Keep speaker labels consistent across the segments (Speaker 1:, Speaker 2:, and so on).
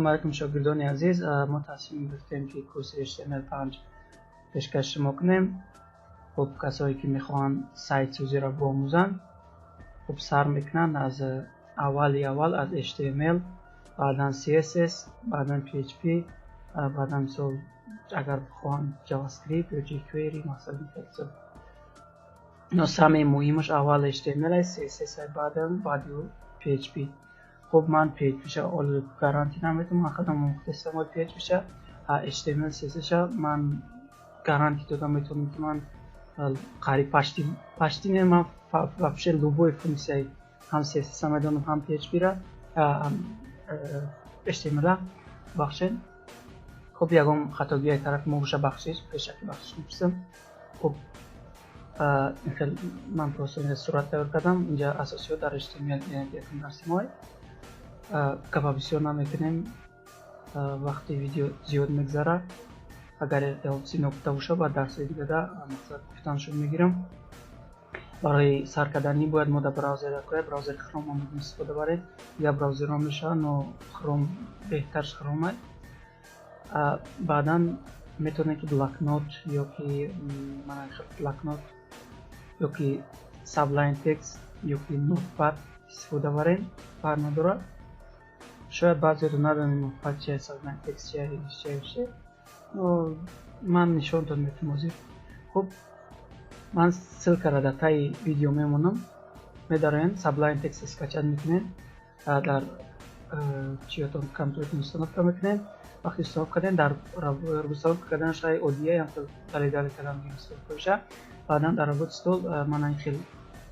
Speaker 1: سلام علیکم شاگردان عزیز. ما تصمیم گرفتیم که کورس HTML5 پیشکش شما کنیم. خب کسایی که میخوان سایت سازی را بیاموزن خب سر میکنن از اول از HTML، بعداً CSS، بعداً PHP، بعداً مثلا اگر بخوان JavaScript یا jQuery مثلا مثل اینا سمی مهمش اول HTML است، CSS بعد PHP. خب من PHP شا اول گارانتی نمیتونم خودم مختص ما PHP شا HTML CSS شا من گارانتی دادم میتونم که من قریب پشتی نه من вообще любой функции هم CSS هم میدونم هم PHP را هم HTML را بخشید. خب یکم خطاگی طرف ما بشه بخشید پیشکی بخشش میپرسم. خب این من پروسه صورت تغییر کردم. اینجا اساسیات در HTML یکم رسمای کپا بسیار نمیکنیم وقتی ویدیو زیاد میگذره. اگر سی نکته باشه با درس دیگه دا مقصد گفتنشو میگیرم. برای سر کردنی باید ما در براوزر کنیم. براوزر کروم هم استفاده برید یا براوزر هم میشه نو کروم بهترش کرومه. بعدا میتونه که بلاک نوت یا که من بلاک نوت یا که سابلاین تکست یا که نوتپد استفاده برید بر نداره. شاید بعضی رو ندانیم نوتپد چیه، سابلاین تکست چیه من نشون دادم میتونم. خب من سلک را در تای ویدیو میمونم میدارین سابلاین تکست اسکچت میکنین در چیاتون کامپیوتر مستند میکنین. وقتی استفاده کردن در رابط کردنش های اودیه هم دلی کردن استفاده میشه. بعدا در رابط استول من این خیلی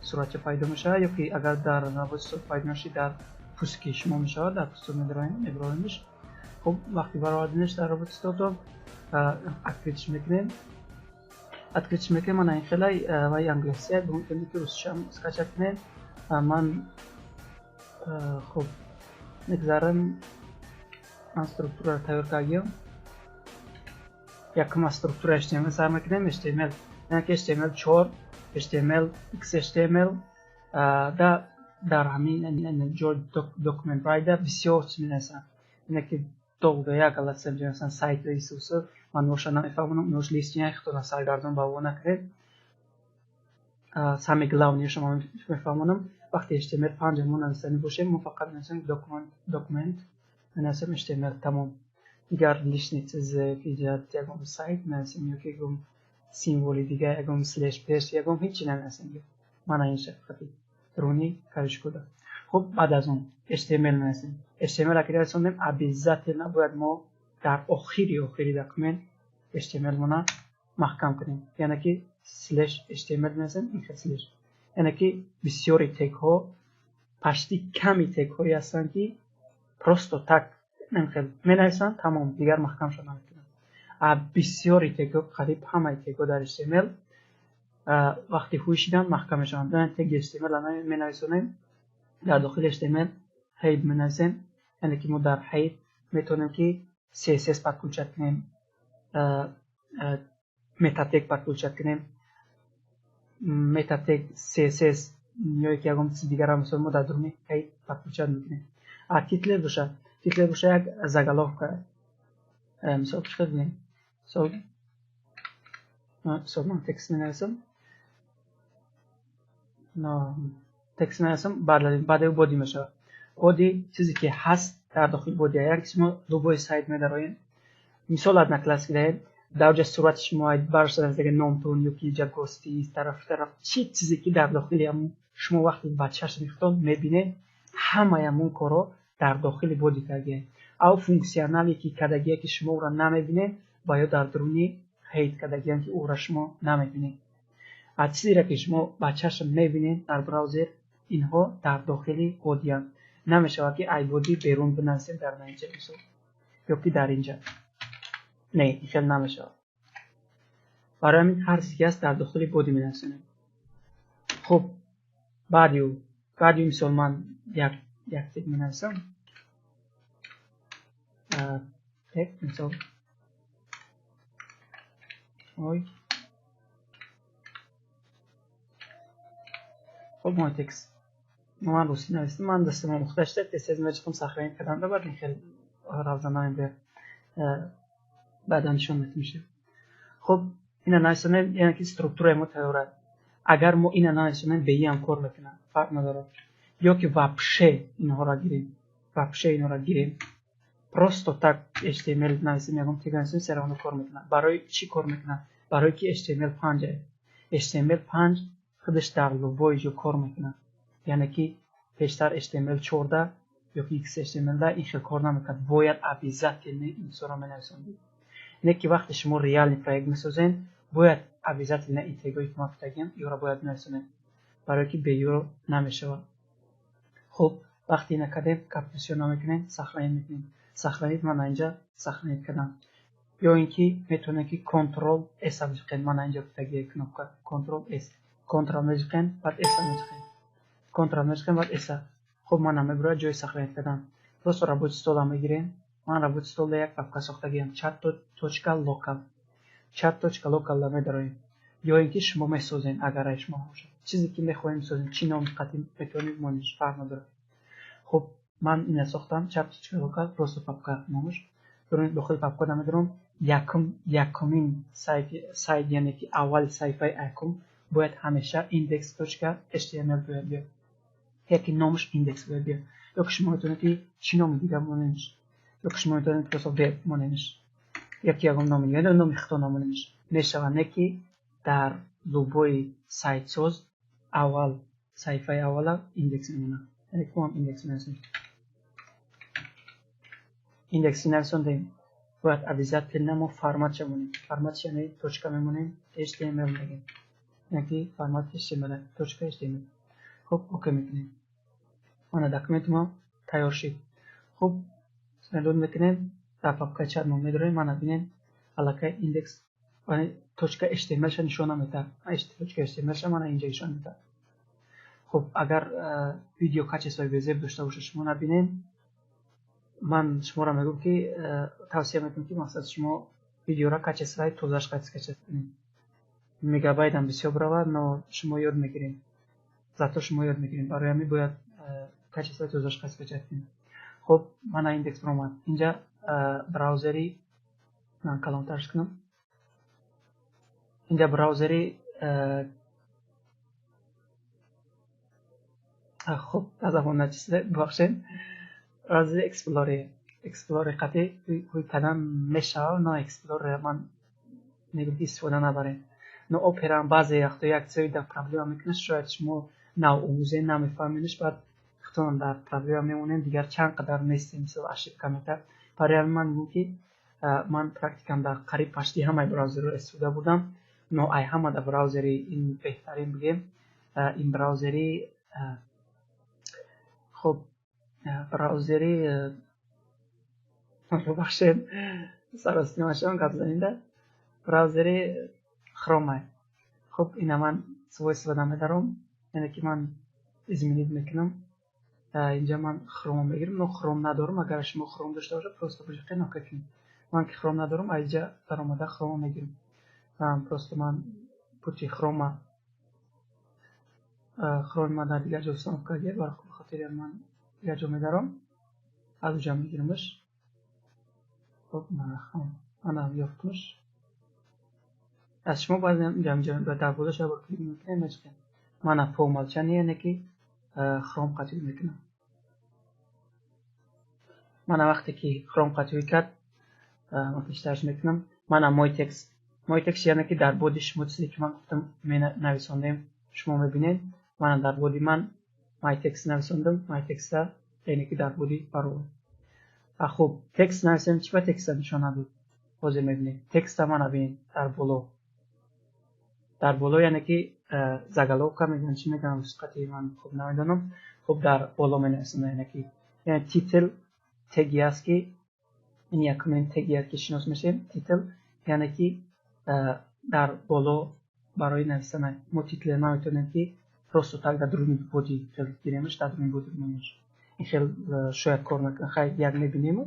Speaker 1: صورت پیدا میشه یا که اگر در رابط استول پیدا نشی در پوست شما میشه در پوست میبراینش. خب وقتی برآوردنش در رابط استول اکتیویتش میکنین. اکتیویتش میکنین من این خیلی وای انگلیسی به اون که روزش هم اسکچت کنین. من خب نگذارم استرکتور را تغییر کردیم. یکم استرکتور HTML سر میکنیم. HTML یعنی که HTML4 HTML XHTML در همین جو دکمنت رایدر بسیار چیز می‌نویسن. یعنی که دو یا غلط سمجه مثلا سایت ریسورس من روشن نمیفهمم نوش لیستی اختیار سرگردان با اون نکرد سامی گلاونی شما میفهمونم. وقتی HTML5 مون نوشتنی باشه ما فقط نوشتیم دکمنت نوشتیم HTML تمام. دیگر لیست نیست از ایجاد یکم سایت نوشتیم یا که گم سیمبولی دیگه یکم سلش پیش یکم هیچی نوشتیم. من این شکلی درونی کارش کردم. خب بعد از اون HTML نوشتیم. HTML اگر رسوندیم ابیزات نباید ما در آخری دکمنت HTML مون محکم کنیم. یعنی که سلش HTML نوشتیم این سلش. یعنی که بسیاری تگ ها پشتی کمی تگ هایی هستن که پروستو تگ نمیخواد مینویسن تمام دیگر محکم شدن نمیتونن. بسیاری تگ ها قریب همه تگ ها در HTML وقتی پوشیدن محکم میشن. در تگ HTML الان مینویسونیم در داخل HTML هید مینویسیم. یعنی که ما در هید میتونیم که CSS پد کلچت کنیم، متا تگ پد کلچت کنیم. متا تگ CSS یا یکی اگم چیز دیگر هم مثلا ما در درونی هید پد کلچت میکنیم. تیتل باشه یک زگلاف کرد مثال پیش کنیم. من تکست مینویسم تکست مینویسم بعد بودی میشه. بودی چیزی که هست در داخل بودی یعنی که ما لوگوی سایت میداریم. مثال از نکلاس گیرید در جا صورت شما برش از دیگه نامتون یا کی جا گستی طرف چیزی که در داخل هم شما وقتی بچه‌ش میخواد میبینه همه همون کارو در داخل بودی کرده. او فونکسیونالی که کدگی که شما او را نمیبینه باید در درونی هید کدگی که او را شما نمیبینه. از چیزی را که شما بچه‌ش میبینید در براوزر اینها در داخل بودی هم نمیشه که ای بودی بیرون بنویسیم در اینجا مثلا یا که در اینجا نه این خیلی نمیشه. برای همین هر چیزی هست در داخل بودی مینویسیم. خب بعدی مثال من یک تگ مینویسم. تگ مثال خب ما تکست من روسی نوشتم. من دستم مختشته تست از مجموعه سخرین کردم بعد این خیلی равзанаем به بعدا نشون میشه. خب اینا نشونیم یعنی که سترکتور ما تیاره. اگر ما اینا نشونیم به این کار میکنه فرق نداره. یا که вообще اینها را گیریم вообще اینها را گیریم просто так HTML نویسیم میگم تگانسیم سرانو کار میکنه. برای چی کار میکنه؟ برای که HTML5 HTML5 خودش در لوبای جو کار میکنه. یعنی که پیشتر HTML14 یا که XHTML این خیلی کار نمیکنه. باید ابیزت این سورا منویسیم. نه که وقتی شما ریال پروژه میسازین باید ابیزت نه این تگایی که ما گفتیم یا را باید نویسیم برای که به یورو نمیشه. خب وقتی نکردیم کاپیتاسیون میکنیم سخنی میکنیم. سخنی من اینجا سخنی کردم. یا اینکه میتونه که کنترل اس بزنید. من اینجا تگی کنم کنترل اس کنترل میزنم بعد اس میزنم کنترل میزنم بعد اس. خب من نمیبره جای سخنی کردم. درست رابط استول میگیریم. من رابط استول یک پاپکا ساختگیم chat.local chat.local می‌داریم. یا اینکه شما میسازین اگر شما باشه چیزی که میخوایم میسازین چی نام قطعی میتونید مونیش فرق نداره. خب من این ساختم chat.local درست پاپکا نامش برید داخل پاپکا نمی‌دارم. یکمین سایت یعنی که اول صفحه یکم باید همیشه index.html باید یکی نامش index باید بیاد. یا که شما میتونید چی نام دیگه مونیش یا که شما میتونید درست وب مونیش یکی یکم نام میاد یا نام اختار نام میشه میشه که در لوبوی سایت ساز اول صفحه اول ایندکس میمونه. یعنی که ما ایندکس می‌نویسیم. ایندکس نویسیم باید ابیزت نمو فرمت چمونیم. فرمت یعنی توچکا میمونیم HTML میگیم. یعنی که فرمت HTML توچکا HTML. خب اوکی میکنیم. من داکیومنت ما تیار شد. خب سندون میکنیم در پاپکا چت ما میذاریم. من ببینیم علاقه ایندکس یعنی توچکا HTML ش نشون میده. توچکا HTML ش من اینجا نشون میده. خب اگر ویدیو کچسای وزب داشته باشه شما نبینین من شما را میگم که توصیه میکنم که مثلا شما ویدیو را کچسای توزش کچس کنید. مگابایت هم بسیار برابر نه شما یاد میگیرین. زاتو شما یاد میگیرین. برای همین باید کچسای توزش کچس کنید. خب من ایندکس برام اینجا براوزری من کلانترش کنم. اینجا براوزری خب از اون نچیزه بخشین از اکسپلور قطعی کوی کدام میشه نه اکسپلور من میگم که استفاده نبرین نه اپرا بعضی وقتا یک سری در پرابلم میکنه شاید شما نه اوموزه نمیفهمینش بعد خودتون در پرابلم میمونین دیگر چند قدر نیستیم مثل اشیب کمیتر. برای من میگم من پرکتیکم در قریب پشتی همه براوزر رو استفاده بودم. نه ای همه در براوزری این بهترین بگیم این براوزری خب براوزری ببخشید سراسیمشون قبل زنیده براوزری خرومه. خب اینا من سوی استفاده میدارم یعنی که من ازمینید میکنم اینجا من خروم میگیرم. نه خروم ندارم. اگر شما خروم داشته باشه پروستو بجقه نکنید. من که خروم ندارم اینجا در اومده خروم میگیرم. پروستو من پوچی خروم در دیگر جو سانف کردیم برای خاطر من دیگر جو میدارم از اونجا میگیرمش. خب من هم یافتمش. از شما باید اینجا در بودش رو کلیک میکنیم میشکنیم. من فورمال چنیه یعنی که خروم قطعی میکنم. من وقتی که خروم قطعی کرد متشترش میکنم. من مایتکس یعنی که در بودش چیزی که من گفتم نویساندیم شما میبینید. من در بودی من مایتکس نویساندم. مایتکس یعنی که در بودی برو. خب تکست نویسیم چی با تکست نشانه بود بازی میبینید. تکست من ببینید در بالا یعنی که زاگالوفکا میگن چی میگن وسقتی من خوب نمیدونم. خب در بالا مینویسم یعنی که یعنی تیتل تگی است که این یکمین تگی است که شناس میشه. تیتل یعنی که در بالا برای نوشتن ما تیتل نمیتونیم که پروستو تگ در درون بودی گیریمش در درون بودی میمونش. این خیلی شاید کار میکنه. خیلی یک میبینیم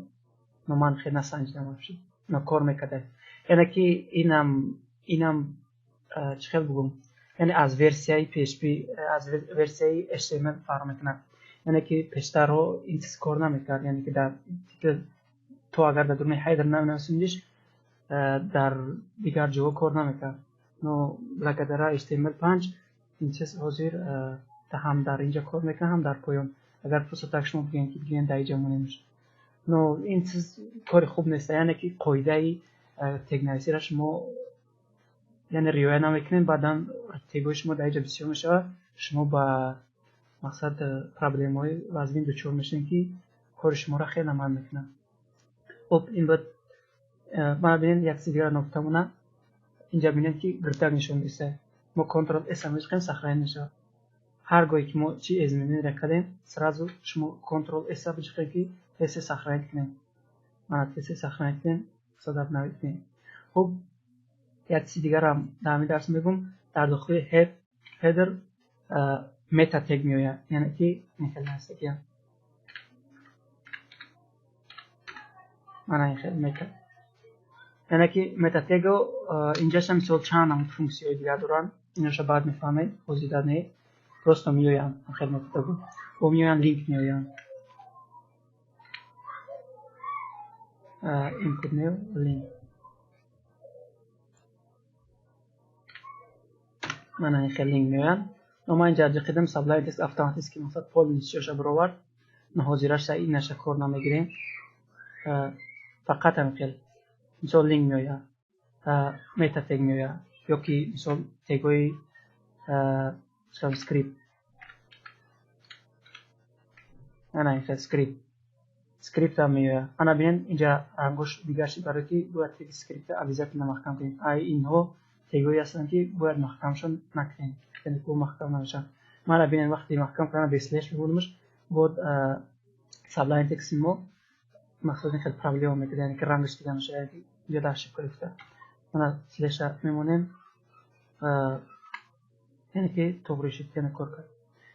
Speaker 1: و من خیلی نسنجیدم افشید نه کار میکرده. یعنی که اینم چه خیلی بگم یعنی از ورسیای PHP از ورسیای HTML فرق میکنه. یعنی که پیشتر رو این کار نمیکرد. یعنی که در تیتل تو اگر در درون هیدر ننویسیمش در دیگر جاها کار نمیکنه. نو بلاکدر HTML5 این چیز حاضر هم در اینجا کار میکنه هم در پایان. اگر فرصت شما بگین که بگین در اینجا مونیمش. نو این چیز کار خوب نیست، یعنی که قاعده تگ نویسی را شما یعنی رعایت نمیکنین، بعدا تگ‌های شما در اینجا بسیار میشه، شما با مقصد پرابلم های وزین دچار میشین که کار شما را خیلی نمایان میکنه. خب این بود ما ببینید یک چیز دیگر نکته مونه اینجا ببینید که گرتر نشون میده. ما کنترل اس هم میشیم سخرای میشه. هر گاهی که ما چی ازمینی را کردیم سرازو شما کنترل اس بچخید که اس سخرای کنیم. ما اس سخرای کنیم صدا بنویسیم. خب یک چیز دیگر هم در همین درس میگم در داخل هدر متا تگ میآید، یعنی که این هست که من خیلی متا یعنی که متا تگ اینجا هم مثل چند هم فونکسیون دیگر دارن، اینش بعد میفهمید توضیح نه درست میآید خیلی متا تگ و میآید لینک میآید اینپوت نیو لینک من این خیلی لینک میآید. نما اینجا قدم سابلای تست اتوماتیک که مثلا پول میشه برابر نهازیرش این نشه کار نمیگیریم فقط هم خیلی مثال لینک میآید متا تگ میآید یا که مثال تگوی اسکریپت انا این خیلی اسکریپت هم میآید. انا ببین اینجا انگوش دیگرش برای که باید تگ اسکریپت اویزت محکم کنیم. اینها تگوی هستن که باید محکمشون نکنیم، یعنی که محکم نمیشن. ما را ببینید وقتی محکم کردن به اسلش میبودمش بود سابلاین تکست ما مقصود خیلی پرابلم میکنه، یعنی که رنگش دیگه میشه اینجا در شکل گرفته. ما اسلش میمونیم یعنی که توبریش کنه کار کرد.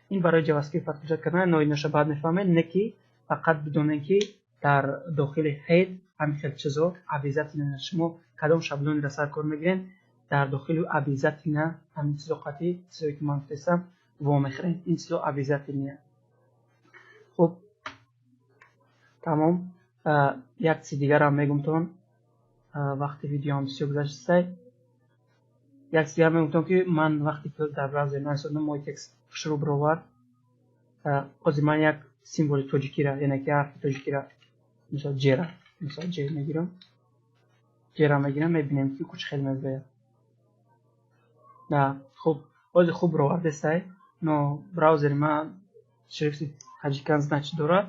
Speaker 1: این برای جاوا اسکریپت ایجاد کردن نوعیش بعد میفهمید نکی فقط بدون اینکه در داخل هید همین خیلی چیزا اویزت شما کدام شابلون را سر کار میگیرین در داخل اویزت نه همین چیزا قطعی چیزی که من گفتم و میخرین این چیزا اویزت نه. خب تمام. یک چیز دیگر هم میگم تون وقتی ویدیو هم بسیار گذشته یک چیز دیگر میگم تون که من وقتی که در براوزر نوشتم مای تکست شروع برآورد از من یک سیمبل توجیکی را یعنی که حرف توجیکی را مثلا ج را مثلا ج میگیرم ج را میگیرم میبینیم که کچھ خیلی میزه نه. خب از خوب برآورده است. نو براوزر ما شریفت هاجیکان значит داره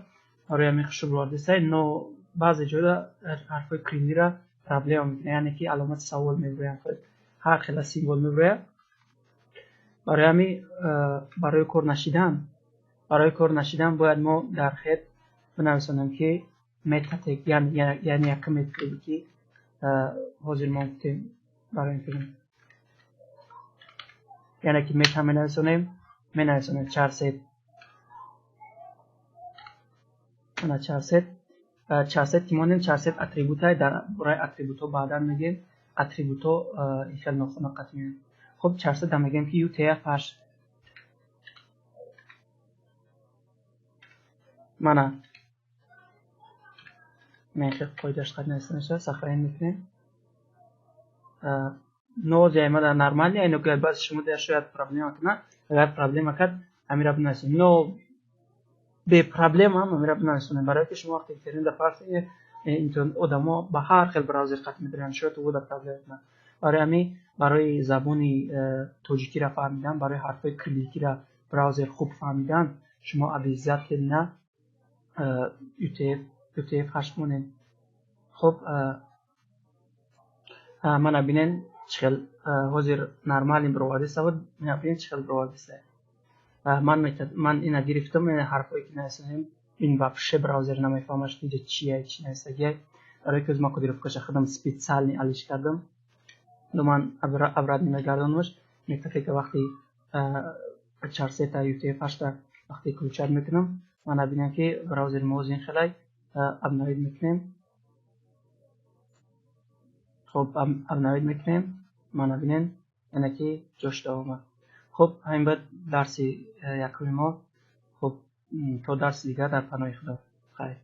Speaker 1: آره میخواد شروع برآورده است. نو بعضی جاها حرفای کلیدی را پرابلم میکنه، یعنی که علامت سوال میبره هر خیلی سیمبل میبره. برای کار نشیدن باید ما در خط بنویسیم که متا تگ یعنی یک متری که حاضر ما گفتیم برای این فیلم یعنی که متا می‌نویسیم 400 انا 400 که مانیم 400 اتریبوت های در برای اتریبوت ها بعدا میگیم اتریبوت ها این خیلی نقطه میگیم. خب 400 هم میگیم که یو تی اف هاش من خیلی قایدش قد نستنشه سخرین میکنیم نو جایمه در نرمالی اینو که باز شما در شاید پرابلم کنه اگر پرابلم کرد همین را بنویسیم نو به پرابلم هم همین را بنویسیم برای که شما وقتی کردین در پارت اینترنت آدما به هر خیلی براوزر خط میدارن شاید تو بود پرابلم کنه. برای زبانی توجیکی را فهمیدن برای حرفای کلیدی را براوزر خوب فهمیدن شما اویزت نه UTF 8 مونین. خب من ببینین چخل حاضر نرمالی برآورده است و من ببینین چخل برآورده است. من اینا گرفتم این حرفایی که نوشتم این واپشه براوزر نمیفهمش دیگه چیه چی نوشته برای که از ما کدی رو فکرش خودم سپیشال علیش کردم دو من ابراد نمیگردانمش میگه که وقتی 400 تا UTF 8 وقتی کلچر میکنم من ببینم که براوزر موزین خیلی ابنوید میکنیم. خب ابنوید میکنیم من ببینم اینه که جوش دارم. خب همین بعد درسی یکمی ما. خب تا درس دیگر در پناه خدا خیر.